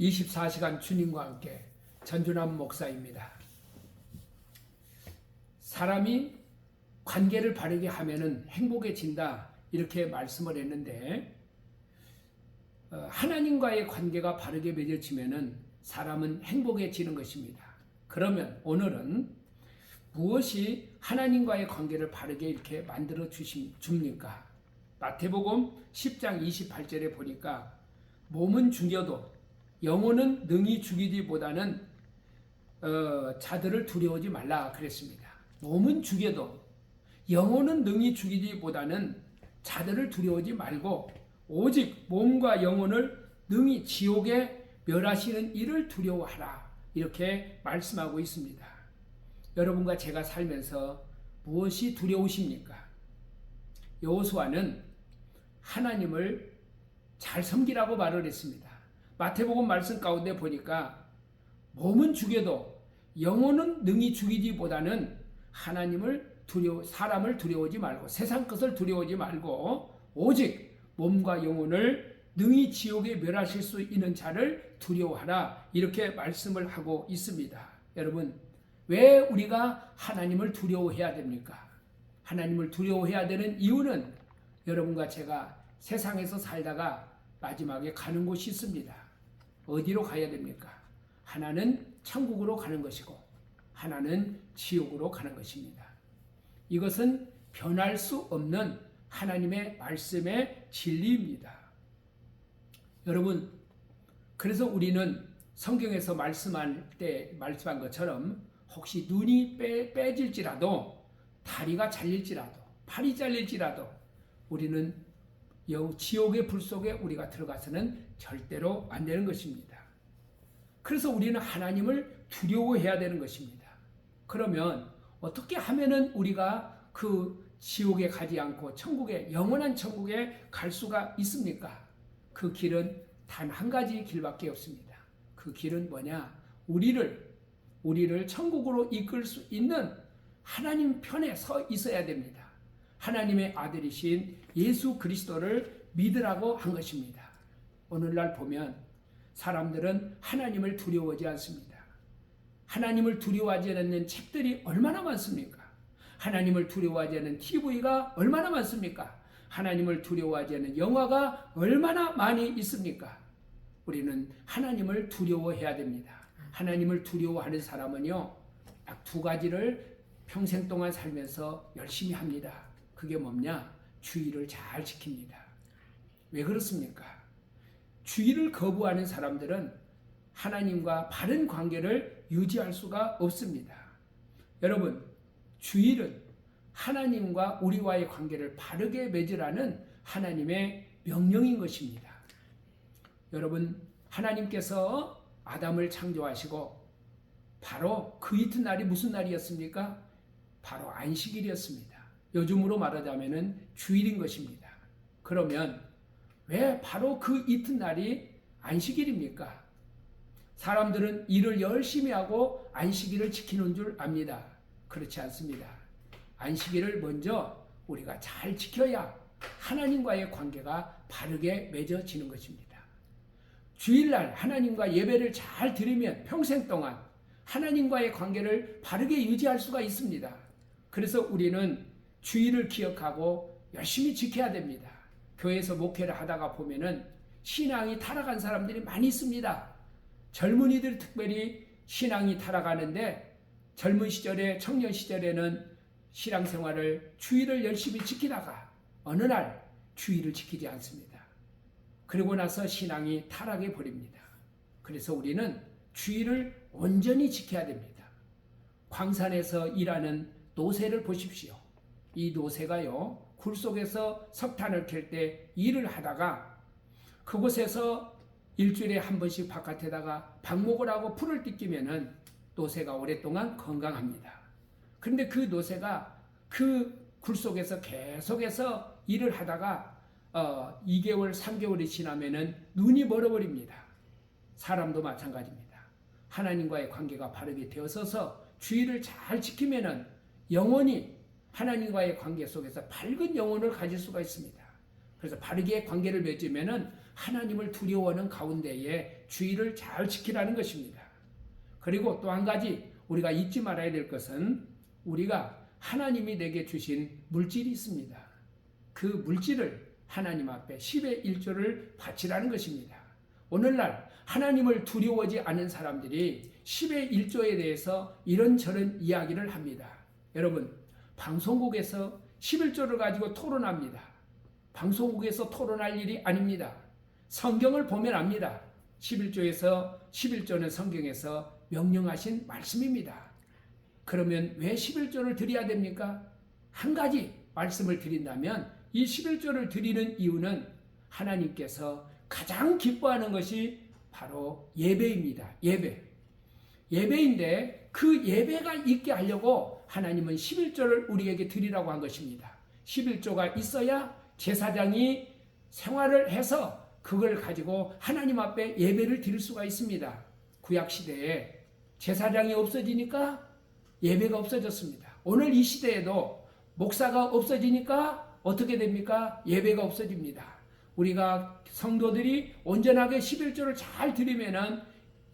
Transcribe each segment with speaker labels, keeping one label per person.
Speaker 1: 24시간 주님과 함께 전준환 목사입니다. 사람이 관계를 바르게 하면은 행복해진다 이렇게 말씀을 했는데 하나님과의 관계가 바르게 맺어지면은 사람은 행복해지는 것입니다. 그러면 오늘은 무엇이 하나님과의 관계를 바르게 이렇게 만들어 줍니까? 마태복음 10장 28절에 보니까 몸은 죽여도 영혼은 능히 죽이기보다는 자들을 두려워하지 말라 그랬습니다. 몸은 죽여도 영혼은 능히 죽이기보다는 자들을 두려워하지 말고 오직 몸과 영혼을 능히 지옥에 멸하시는 이를 두려워하라 이렇게 말씀하고 있습니다. 여러분과 제가 살면서 무엇이 두려우십니까? 여호수아는 하나님을 잘 섬기라고 말을 했습니다. 마태복음 말씀 가운데 보니까 몸은 죽여도 영혼은 능히 죽이기보다는 사람을 두려워하지 말고 세상 것을 두려워하지 말고 오직 몸과 영혼을 능히 지옥에 멸하실 수 있는 자를 두려워하라 이렇게 말씀을 하고 있습니다. 여러분, 왜 우리가 하나님을 두려워해야 됩니까? 하나님을 두려워해야 되는 이유는 여러분과 제가 세상에서 살다가 마지막에 가는 곳이 있습니다. 어디로 가야 됩니까? 하나는 천국으로 가는 것이고 하나는 지옥으로 가는 것입니다. 이것은 변할 수 없는 하나님의 말씀의 진리입니다. 여러분, 그래서 우리는 성경에서 말씀한 것처럼 혹시 눈이 빼질지라도 다리가 잘릴지라도 팔이 잘릴지라도 우리는 지옥의 불 속에 우리가 들어가서는 절대로 안 되는 것입니다. 그래서 우리는 하나님을 두려워해야 되는 것입니다. 그러면 어떻게 하면은 우리가 그 지옥에 가지 않고 영원한 천국에 갈 수가 있습니까? 그 길은 단 한 가지 길밖에 없습니다. 그 길은 뭐냐? 우리를 천국으로 이끌 수 있는 하나님 편에 서 있어야 됩니다. 하나님의 아들이신 예수 그리스도를 믿으라고 한 것입니다. 오늘날 보면 사람들은 하나님을 두려워하지 않습니다. 하나님을 두려워하지 않는 책들이 얼마나 많습니까? 하나님을 두려워하지 않는 TV가 얼마나 많습니까? 하나님을 두려워하지 않는 영화가 얼마나 많이 있습니까? 우리는 하나님을 두려워해야 됩니다. 하나님을 두려워하는 사람은요, 딱 두 가지를 평생 동안 살면서 열심히 합니다. 그게 뭐냐? 주의를 잘 지킵니다. 왜 그렇습니까? 주의를 거부하는 사람들은 하나님과 바른 관계를 유지할 수가 없습니다. 여러분, 주일은 하나님과 우리와의 관계를 바르게 맺으라는 하나님의 명령인 것입니다. 여러분, 하나님께서 아담을 창조하시고 바로 그 이튿날이 무슨 날이었습니까? 바로 안식일이었습니다. 요즘으로 말하자면 주일인 것입니다. 그러면 왜 바로 그 이튿날이 안식일입니까? 사람들은 일을 열심히 하고 안식일을 지키는 줄 압니다. 그렇지 않습니다. 안식일을 먼저 우리가 잘 지켜야 하나님과의 관계가 바르게 맺어지는 것입니다. 주일날 하나님과 예배를 잘 드리면 평생 동안 하나님과의 관계를 바르게 유지할 수가 있습니다. 그래서 우리는 주일을 기억하고 열심히 지켜야 됩니다. 교회에서 목회를 하다가 보면은 신앙이 타락한 사람들이 많이 있습니다. 젊은이들 특별히 신앙이 타락하는데 젊은 시절에 청년 시절에는 신앙생활을 주일을 열심히 지키다가 어느 날 주일을 지키지 않습니다. 그러고 나서 신앙이 타락해 버립니다. 그래서 우리는 주일을 온전히 지켜야 됩니다. 광산에서 일하는 노새를 보십시오. 이 노새가요, 굴 속에서 석탄을 캘 때 일을 하다가 그곳에서 일주일에 한 번씩 바깥에다가 방목을 하고 풀을 뜯기면은 노새가 오랫동안 건강합니다. 그런데 그 노새가 그 굴 속에서 계속해서 일을 하다가 2개월, 3개월이 지나면은 눈이 멀어버립니다. 사람도 마찬가지입니다. 하나님과의 관계가 바르게 되어서서 주의를 잘 지키면은 영원히 하나님과의 관계 속에서 밝은 영혼을 가질 수가 있습니다. 그래서 바르게 관계를 맺으면은 하나님을 두려워하는 가운데에 주의를 잘 지키라는 것입니다. 그리고 또 한 가지 우리가 잊지 말아야 될 것은 우리가 하나님이 내게 주신 물질이 있습니다. 그 물질을 하나님 앞에 10의 1조를 바치라는 것입니다. 오늘날 하나님을 두려워하지 않은 사람들이 10의 1조에 대해서 이런저런 이야기를 합니다. 여러분, 방송국에서 11조를 가지고 토론합니다. 방송국에서 토론할 일이 아닙니다. 성경을 보면 압니다. 11조는 성경에서 명령하신 말씀입니다. 그러면 왜 11조를 드려야 됩니까? 한 가지 말씀을 드린다면 이 11조를 드리는 이유는 하나님께서 가장 기뻐하는 것이 바로 예배입니다. 예배인데 그 예배가 있게 하려고 하나님은 11조를 우리에게 드리라고 한 것입니다. 11조가 있어야 제사장이 생활을 해서 그걸 가지고 하나님 앞에 예배를 드릴 수가 있습니다. 구약시대에 제사장이 없어지니까 예배가 없어졌습니다. 오늘 이 시대에도 목사가 없어지니까 어떻게 됩니까? 예배가 없어집니다. 우리가 성도들이 온전하게 11조를 잘 드리면은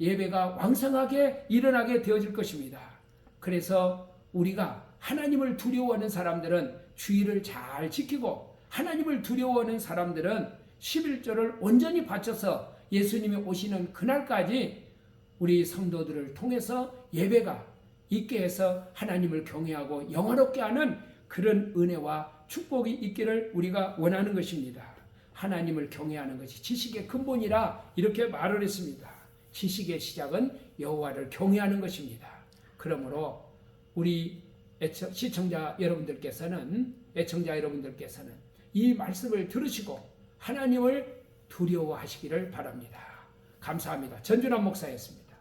Speaker 1: 예배가 왕성하게 일어나게 되어질 것입니다. 그래서 우리가 하나님을 두려워하는 사람들은 주의를 잘 지키고 하나님을 두려워하는 사람들은 11조를 온전히 바쳐서 예수님이 오시는 그날까지 우리 성도들을 통해서 예배가 있게 해서 하나님을 경외하고 영화롭게 하는 그런 은혜와 축복이 있기를 우리가 원하는 것입니다. 하나님을 경외하는 것이 지식의 근본이라 이렇게 말을 했습니다. 지식의 시작은 여호와를 경외하는 것입니다. 그러므로 우리 애청자 여러분들께서는 이 말씀을 들으시고 하나님을 두려워하시기를 바랍니다. 감사합니다. 전준환 목사였습니다.